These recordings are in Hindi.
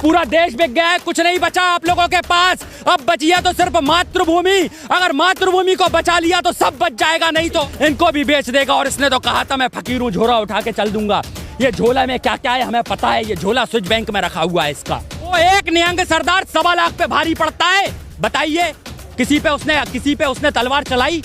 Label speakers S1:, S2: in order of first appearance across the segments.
S1: पूरा देश बिक गया है, कुछ नहीं बचा आप लोगों के पास। अब बची है तो सिर्फ मातृभूमि। अगर मातृभूमि को बचा लिया तो सब बच जाएगा, नहीं तो इनको भी बेच देगा। और इसने तो कहा था मैं फकीर हूँ, झोला उठा के चल दूंगा। ये झोला में क्या क्या है हमें पता है। ये झोला स्विच बैंक में रखा हुआ है इसका। वो एक निहंग सरदार 1.25 लाख पे भारी पड़ता है। बताइए किसी पे उसने तलवार चलाई,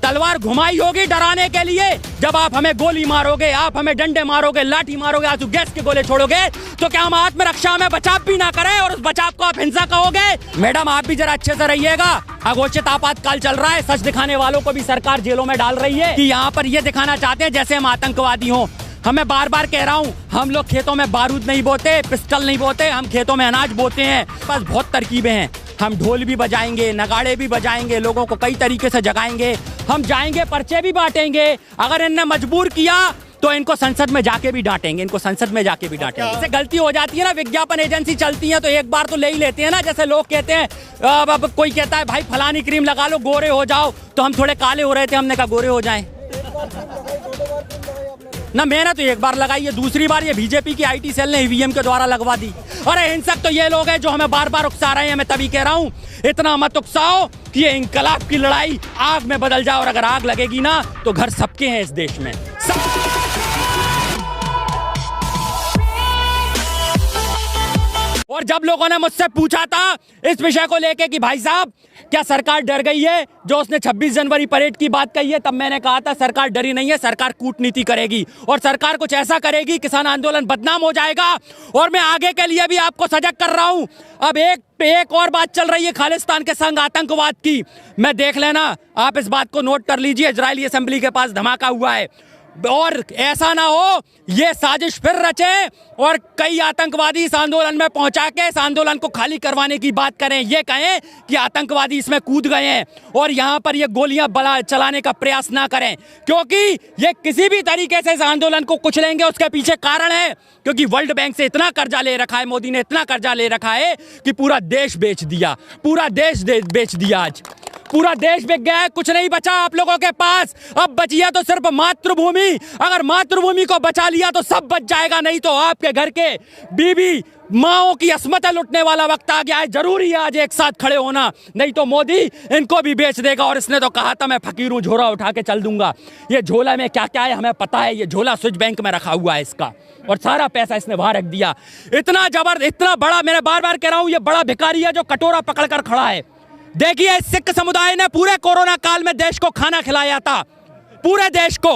S1: तलवार घुमाई होगी डराने के लिए। जब आप हमें गोली मारोगे, आप हमें डंडे मारोगे, लाठी मारोगे, आंसू गैस के गोले छोड़ोगे, तो क्या हम आत्मरक्षा में बचाव भी ना करें और उस बचाव को आप हिंसा कहोगे? मैडम आप भी जरा अच्छे से रहिएगा। अघोषित आपातकाल चल रहा है। सच दिखाने वालों को भी सरकार जेलों में डाल रही है कि यहाँ पर ये दिखाना चाहते हैं जैसे हम आतंकवादी हों। हमें बार बार कह रहा हूँ, हम लोग खेतों में बारूद नहीं बोते, पिस्टल नहीं बोते, हम खेतों में अनाज बोते हैं। बस बहुत तरकीबें हैं। हम ढोल भी बजाएंगे, नगाड़े भी बजाएंगे, लोगों को कई तरीके से जगाएंगे। हम जाएंगे, पर्चे भी बांटेंगे। अगर इनने मजबूर किया तो इनको संसद में जाके भी डांटेंगे, इससे गलती हो जाती है ना, विज्ञापन एजेंसी चलती है तो एक बार तो ले ही लेते हैं ना। जैसे लोग कहते हैं, अब कोई कहता है भाई फलानी क्रीम लगा लो गोरे हो जाओ, तो हम थोड़े काले हो रहे थे, हमने कहा गोरे हो जाएं ना। मैंने तो एक बार लगाई है, दूसरी बार ये बीजेपी की आईटी सेल ने ईवीएम के द्वारा लगवा दी। अरे हिंसक तो ये लोग हैं जो हमें बार बार उकसा रहे हैं। मैं तभी कह रहा हूँ इतना मत उकसाओ कि ये इंकलाब की लड़ाई आग में बदल जाए। और अगर आग लगेगी ना तो घर सबके हैं इस देश में। और जब लोगों ने मुझसे पूछा था इस विषय को लेके कि भाई साहब क्या सरकार डर गई है, जो उसने 26 जनवरी परेड की बात कही है, तब मैंने कहा था सरकार डरी नहीं है, सरकार कूटनीति करेगी और सरकार कुछ ऐसा करेगी किसान आंदोलन बदनाम हो जाएगा। और मैं आगे के लिए भी आपको सजग कर रहा हूं। अब एक और बात चल रही है खालिस्तान के संग आतंकवाद की। मैं देख लेना, आप इस बात को नोट कर लीजिए, इजरायली असेंबली के पास धमाका हुआ है। और ऐसा ना हो ये साजिश फिर रचे और कई आतंकवादी इस आंदोलन में पहुंचा के इस आंदोलन को खाली करवाने की बात करें, ये कहें कि आतंकवादी इसमें कूद गए हैं और यहां पर ये गोलियां चलाने का प्रयास ना करें, क्योंकि ये किसी भी तरीके से इस आंदोलन को कुचलेंगे। उसके पीछे कारण है क्योंकि वर्ल्ड बैंक से इतना कर्जा ले रखा है, मोदी ने इतना कर्जा ले रखा है कि पूरा देश बेच दिया, आज पूरा देश बिक गया है, कुछ नहीं बचा आप लोगों के पास। अब बची है तो सिर्फ मातृभूमि। अगर मातृभूमि को बचा लिया तो सब बच जाएगा, नहीं तो आपके घर के बीबी माओं की अस्मतें लुटने वाला वक्त आ गया है। जरूरी है आज एक साथ खड़े होना, नहीं तो मोदी इनको भी बेच देगा। और इसने तो कहा था मैं फकीर हूँ, झोला उठा के चल दूंगा। ये झोला में क्या क्या है हमें पता है। ये झोला स्विच बैंक में रखा हुआ है इसका और सारा पैसा इसने वहां रख दिया। इतना बड़ा, मैं बार बार कह रहा हूँ, ये बड़ा भिखारी है जो कटोरा पकड़ कर खड़ा है। देखिए सिख समुदाय ने पूरे कोरोना काल में देश को खाना खिलाया था, पूरे देश को।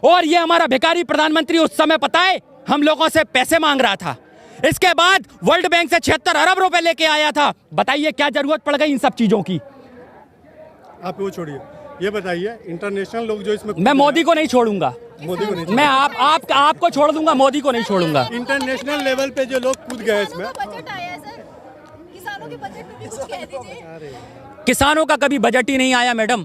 S1: और ये हमारा भिखारी प्रधानमंत्री उस समय पता है हम लोगों से पैसे मांग रहा था। इसके बाद वर्ल्ड बैंक से 76 अरब रुपए लेके आया था। बताइए क्या जरूरत पड़ गई इन सब चीजों की?
S2: आप वो छोड़िए, ये बताइए इंटरनेशनल लोग जो इसमें,
S1: मैं मोदी को नहीं छोड़ूंगा,
S2: मोदी को नहीं,
S1: मैं आपको छोड़ दूंगा, मोदी को नहीं छोड़ूंगा।
S2: इंटरनेशनल लेवल पे जो लोग कूद गए इसमें।
S1: किसानों का कभी बजट ही नहीं आया मैडम।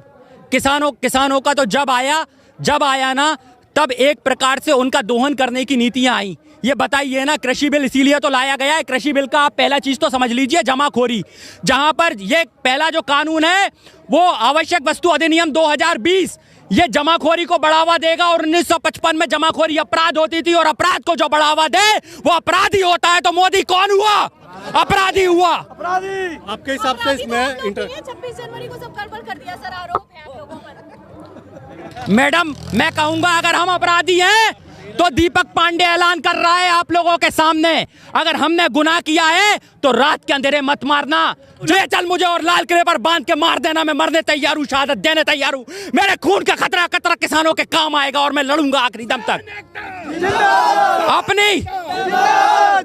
S1: किसानों का तो जब आया ना तब एक प्रकार से उनका दोहन करने की नीतियां आई। ये बताइए ना, कृषि बिल इसीलिए तो लाया गया है। कृषि बिल का आप पहला चीज तो समझ लीजिए, जमाखोरी। जहां पर ये पहला जो कानून है वो आवश्यक वस्तु अधिनियम 2020, ये जमाखोरी को बढ़ावा देगा। और 1955 में जमाखोरी अपराध होती थी और अपराध को जो बढ़ावा दे वो अपराधी होता है। तो मोदी कौन हुआ? अपराधी हुआ।
S2: आपके हिसाब से इसमें
S3: 26 जनवरी को सब गड़बड़ कर दिया सर, आरोप है आप लोगों पर।
S1: मैडम मैं कहूंगा अगर हम अपराधी हैं तो दीपक पांडे ऐलान कर रहा है आप लोगों के सामने, अगर हमने गुनाह किया है तो रात के अंधेरे मत मारना। ले चल मुझे और लाल किले पर बांध के मार देना, मैं मरने तैयार हूँ, शहादत देने तैयार हूँ। मेरे खून का खतरा किसानों के काम आएगा और मैं लड़ूंगा आखिरी दम तक।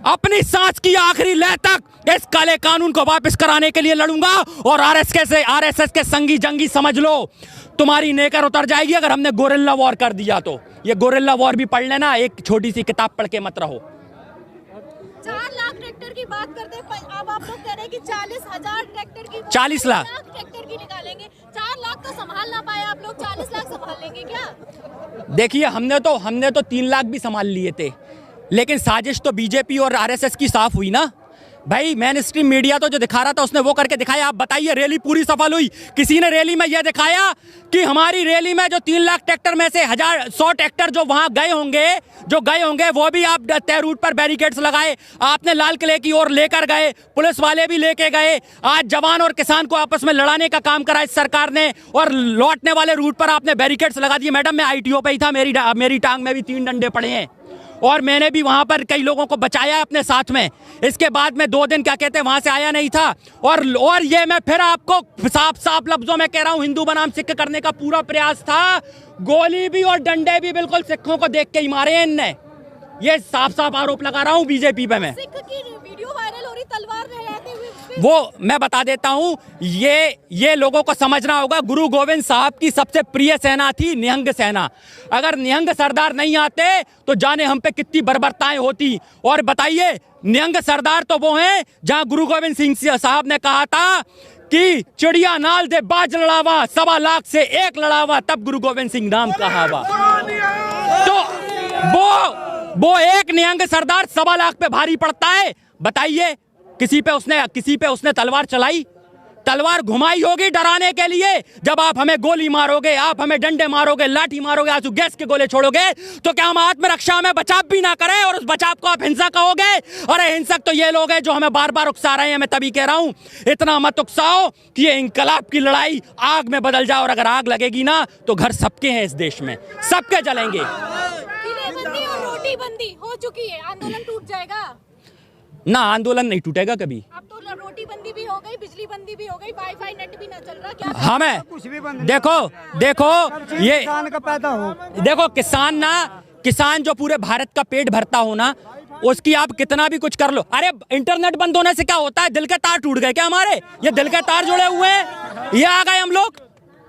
S1: अपनी सांस की आखिरी लय तक इस काले कानून को वापस कराने के लिए लड़ूंगा। और आरएसएस के संगी जंगी समझ लो, तुम्हारी नेकर उतर जाएगी अगर हमने गोरिल्ला वॉर कर दिया तो। ये गोरिल्ला वॉर भी पढ़ लेना, एक छोटी सी किताब पढ़ के मत रहो।
S3: 4 लाख ट्रैक्टर की बात करते हैं, अब आप लोग कह रहे हैं कि 40,000 ट्रैक्टर की,
S1: 40 लाख
S3: ट्रैक्टर की निकालेंगे। 4 लाख तो संभाल ना पाए आप लोग, 40 लाख संभाल लेंगे क्या?
S1: देखिए हमने तो 3 लाख भी संभाल लिए थे, लेकिन साजिश तो बीजेपी और आरएसएस की साफ हुई ना। भाई मेन स्ट्रीम मीडिया तो जो दिखा रहा था उसने वो करके दिखाया। आप बताइए रैली पूरी सफल हुई? किसी ने रैली में यह दिखाया कि हमारी रैली में जो 3 लाख ट्रैक्टर में से 100 ट्रैक्टर जो वहां गए होंगे वो भी आप तय रूट पर बैरिकेड्स लगाए, आपने लाल किले की ओर लेकर गए, पुलिस वाले भी लेके गए। आज जवान और किसान को आपस में लड़ाने का काम करा इस सरकार ने, और लौटने वाले रूट पर आपने बैरिकेड्स लगा दिए। मैडम मैं ITO पे ही था, मेरी टांग में भी 3 डंडे पड़े हैं और मैंने भी वहां पर कई लोगों को बचाया अपने साथ में। इसके बाद में 2 दिन क्या कहते हैं वहां से आया नहीं था। और ये मैं फिर आपको साफ लफ्जों में कह रहा हूं, हिंदू बनाम सिख करने का पूरा प्रयास था। गोली भी और डंडे भी बिल्कुल सिखों को देख के ही मारे इनने। ये साफ आरोप लगा रहा हूं बीजेपी पे मैं।
S3: सिख की वीडियो वायरल हो रही, तलवार लहराते हुए
S1: वो मैं बता देता हूं, ये लोगों को समझना होगा। गुरु गोविंद साहब की सबसे प्रिय सेना थी निहंग सेना। अगर निहंग सरदार नहीं आते तो जाने हम पे कितनी बर्बरताएं होती। और बताइए निहंग सरदार तो वो हैं जहां गुरु गोविंद सिंह साहब ने कहा था कि चिड़िया नाल दे बाज लड़ावा, 1.25 लाख से 1 लड़ावा, तब गुरु गोविंद सिंह नाम कहावा। तो वो एक निहंग सरदार 1.25 लाख पे भारी पड़ता है। बताइए किसी पे उसने तलवार चलाई? तलवार घुमाई होगी डराने के लिए। जब आप हमें गोली मारोगे, आप हमें डंडे मारोगे, लाठी मारोगे, आंसू गैस के गोले छोड़ोगे, तो क्या हम आत्मरक्षा में बचाव भी ना करें और उस बचाव को आप हिंसा कहोगे? अरे हिंसक तो ये लोग हैं जो हमें बार बार उकसा रहे हैं। मैं तभी कह रहा हूं इतना मत उकसाओ कि ये इंकलाब की लड़ाई आग में बदल जाए। और अगर आग लगेगी ना तो घर सबके हैं इस देश में, सबके जलेंगे।
S3: किलेबंदी और रोटी बंदी हो चुकी है, आंदोलन टूट जाएगा
S1: ना? आंदोलन नहीं टूटेगा कभी।
S3: अब तो रोटी बंदी भी हो गई, बिजली बंदी भी हो गई, वाईफाई नेट भी ना चल रहा। क्या
S1: हमें देखो ये
S4: का पैदा हो,
S1: देखो किसान जो पूरे भारत का पेट भरता हो ना, उसकी आप कितना भी कुछ कर लो। अरे इंटरनेट बंद होने से क्या होता है? दिल के तार टूट गए क्या हमारे? ये दिल के तार जुड़े हुए हैं, ये आ गए हम लोग।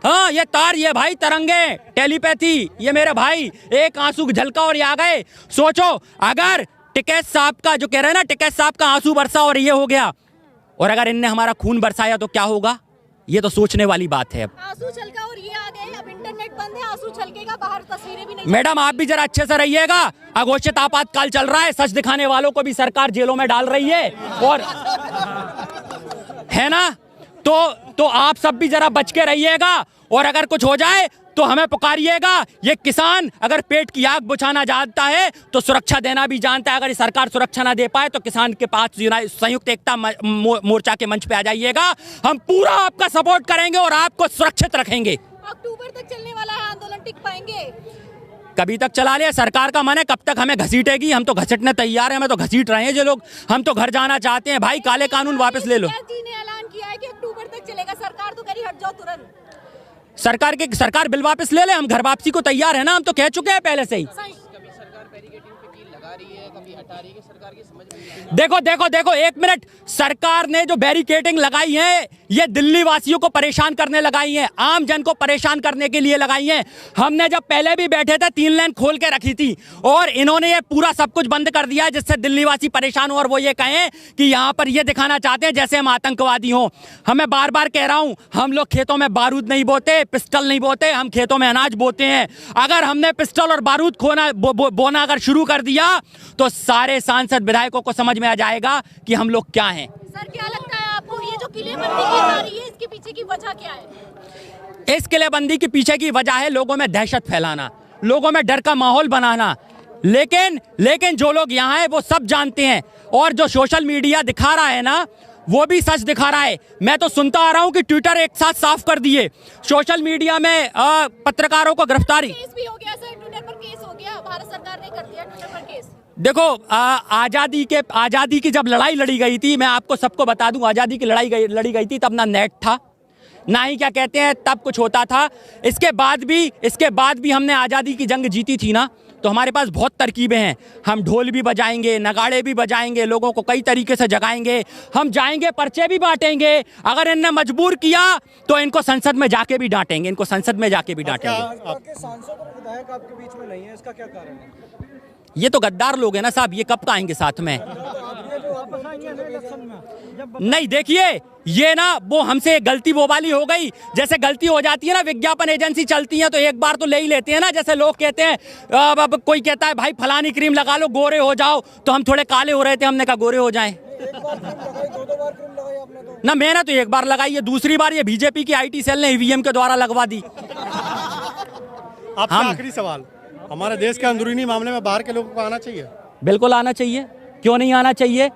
S1: हाँ ये तार, ये भाई तरंगे, टेलीपैथी, ये मेरे भाई एक आंसू झलका और ये आ गए। सोचो अगर टिकैत साहब का जो कह रहे हैं ना, टिकैत साहब का आंसू बरसा और ये हो गया, और अगर इनने हमारा खून बरसाया तो क्या होगा? ये तो सोचने वाली बात है। अब
S3: आंसू छलका और ये आ गए, अब इंटरनेट बंद है, आंसू छलकेगा, बाहर तस्वीरें भी नहीं।
S1: मैडम आप भी जरा अच्छे से रहिएगा। अघोषित आपातकाल चल रहा है, सच दिखाने वालों को भी सरकार जेलों में डाल रही है, और है ना? तो आप सब भी जरा बच के रहिएगा, और अगर कुछ हो जाए तो हमें पुकारिएगा। ये किसान अगर पेट की आग बुझाना जानता है तो सुरक्षा देना भी जानता है। अगर सरकार सुरक्षा ना दे पाए तो किसान के पास संयुक्त एकता मोर्चा के मंच पे आ जाइएगा। हम पूरा आपका सपोर्ट करेंगे और आपको सुरक्षित रखेंगे।
S3: अक्टूबर तक चलने वाला है आंदोलन, टिक पाएंगे?
S1: कभी तक चला लिया, सरकार का मन है कब तक हमें घसीटेगी? हम तो घसीटने तैयार हैं, हमें तो घसीट रहे हैं जो लोग। हम तो घर जाना चाहते हैं भाई, काले कानून वापस ले लो।
S3: जी ने ऐलान किया है कि अक्टूबर तक चलेगा, सरकार तो करी हट जाओ तुरंत।
S1: सरकार बिल वापस ले ले, हम घर वापसी को तैयार है ना, हम तो कह चुके हैं पहले से ही।
S5: कभी सरकार बैरिकेडिंग पे कील लगा रही है, कभी हटा रही है, सरकार की समझ में नहीं आ रही।
S1: देखो 1 मिनट। सरकार ने जो बैरिकेडिंग लगाई है ये दिल्ली वासियों को परेशान करने लगाई है, आम जन को परेशान करने के लिए लगाई है। हमने जब पहले भी बैठे थे 3 लेन खोल के रखी थी, और इन्होंने ये पूरा सब कुछ बंद कर दिया है जिससे दिल्ली वासी परेशान हो, और वो ये कहें कि यहाँ पर ये दिखाना चाहते हैं जैसे हम आतंकवादी हों। हमें बार बार कह रहा हूँ, हम लोग खेतों में बारूद नहीं बोते, पिस्टल नहीं बोते, हम खेतों में अनाज बोते हैं। अगर हमने पिस्टल और बारूद बोना अगर शुरू कर दिया तो सारे सांसद विधायकों को समझ में आ जाएगा कि हम लोग क्या हैं।
S3: सर क्या लगता है आपको, ये जो किलेबंदी की जा रही है इसके पीछे की वजह क्या है?
S1: इस किलेबंदी के पीछे की वजह है लोगों में दहशत फैलाना, लोगों में डर का माहौल बनाना। लेकिन जो लोग यहाँ हैं वो सब जानते हैं, और जो सोशल मीडिया दिखा रहा है ना वो भी सच दिखा रहा है। मैं तो सुनता आ रहा हूँ कि ट्विटर एक साथ साफ कर दिए, सोशल मीडिया में पत्रकारों को गिरफ्तारी।
S3: केस भी हो गया सर, ट्विटर पर केस हो गया, भारत सरकार ने कर दिया ट्विटर पर केस।
S1: देखो आजादी की जब लड़ाई लड़ी गई थी, मैं आपको सबको बता दूं, आजादी की लड़ी गई थी तब ना नेट था, ना ही क्या कहते हैं तब कुछ होता था। इसके बाद भी हमने आज़ादी की जंग जीती थी ना, तो हमारे पास बहुत तरकीबें हैं। हम ढोल भी बजाएंगे, नगाड़े भी बजाएंगे, लोगों को कई तरीके से जगाएंगे, हम जाएंगे पर्चे भी बांटेंगे। अगर इनने मजबूर किया तो इनको संसद में जाके भी डांटेंगे,
S4: आपके सांसद और विधायक आपके बीच में नहीं है, इसका क्या कारण है?
S1: ये तो गद्दार लोग हैं ना साहब, ये कब आएंगे साथ में? नहीं देखिए, ये ना वो हमसे गलती वो वाली हो गई, जैसे गलती हो जाती है ना, विज्ञापन एजेंसी चलती है तो एक बार तो ले ही लेते हैं ना। जैसे लोग कहते हैं, अब कोई कहता है भाई फलानी क्रीम लगा लो गोरे हो जाओ, तो हम थोड़े काले हो रहे थे, हमने कहा गोरे हो जाएं।
S4: बार क्रीम लगाई, 2 बार क्रीम लगाई आपने तो।
S1: ना मैंने तो एक बार लगाई है, दूसरी बार ये बीजेपी की आईटी सेल ने ईवीएम के द्वारा लगवा दी।
S2: आपसे आखिरी सवाल, हमारे देश के अंदरूनी मामले में बाहर के लोगों को आना चाहिए?
S1: बिल्कुल आना चाहिए, क्यों नहीं आना चाहिए।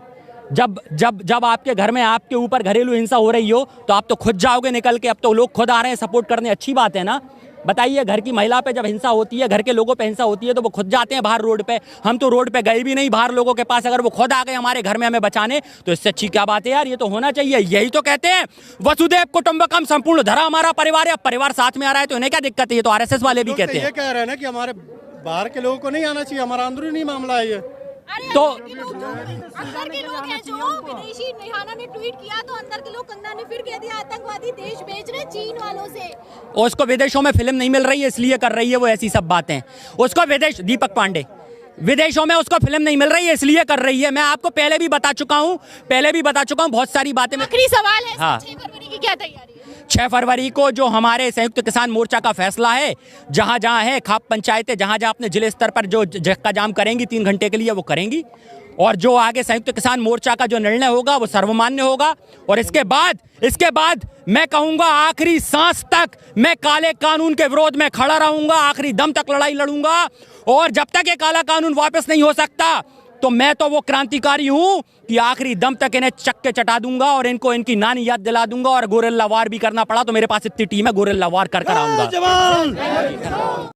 S1: जब जब जब आपके घर में आपके ऊपर घरेलू हिंसा हो रही हो तो आप तो खुद जाओगे निकल के। अब तो लोग खुद आ रहे हैं सपोर्ट करने, अच्छी बात है ना। बताइए, घर की महिला पे जब हिंसा होती है, घर के लोगों पे हिंसा होती है तो वो खुद जाते हैं बाहर रोड पे। हम तो रोड पे गए भी नहीं बाहर लोगों के पास, अगर वो खुद आ गए हमारे घर में हमें बचाने तो इससे अच्छी क्या बात है यार। ये तो होना चाहिए। यही तो कहते हैं वसुदेव कुटुंबकम, संपूर्ण धरा हमारा परिवार है। अब परिवार साथ में आ रहा है तो इन्हें क्या दिक्कत है। ये तो आरएसएस वाले भी कहते
S2: ये
S1: हैं।
S2: कह रहे हैं ना कि हमारे बाहर के लोगों को नहीं आना चाहिए, हमारा अंदरूनी मामला है ये।
S3: अरे
S1: तो-
S3: अंदर के लोग हैं जो विदेशी, निहाना ने ट्वीट किया तो अंदर के लोग, कंगना ने फिर कह दिया आतंकवादी देश भेज रहे चीन वालों से।
S1: उसको विदेशों में फिल्म नहीं मिल रही है इसलिए कर रही है वो ऐसी सब बातें। उसको विदेश, दीपक पांडे, विदेशों में उसको फिल्म नहीं मिल रही है इसलिए कर रही है। मैं आपको पहले भी बता चुका हूँ बहुत सारी बातें।
S3: आखिरी सवाल है,
S1: हाँ।
S3: 6 फरवरी की क्या तैयारी है?
S1: 6 फरवरी को जो हमारे संयुक्त किसान मोर्चा का फैसला है, जहां जहां है खाप पंचायतें, जहां जहां अपने जिले स्तर पर जो जक्का जाम करेंगी 3 घंटे के लिए वो करेंगी। और जो आगे संयुक्त किसान मोर्चा का जो निर्णय होगा वो सर्वमान्य होगा। और इसके बाद मैं कहूंगा आखिरी सांस तक मैं काले कानून के विरोध में खड़ा रहूंगा, आखिरी दम तक लड़ाई लड़ूंगा। और जब तक ये काला कानून वापस नहीं हो सकता तो मैं तो वो क्रांतिकारी हूं कि आखिरी दम तक इन्हें चक्के चटा दूंगा और इनको इनकी नानी याद दिला दूंगा। और गोरिल्ला वार भी करना पड़ा तो मेरे पास इतनी टीम है, गोरिल्ला वार कर आऊंगा।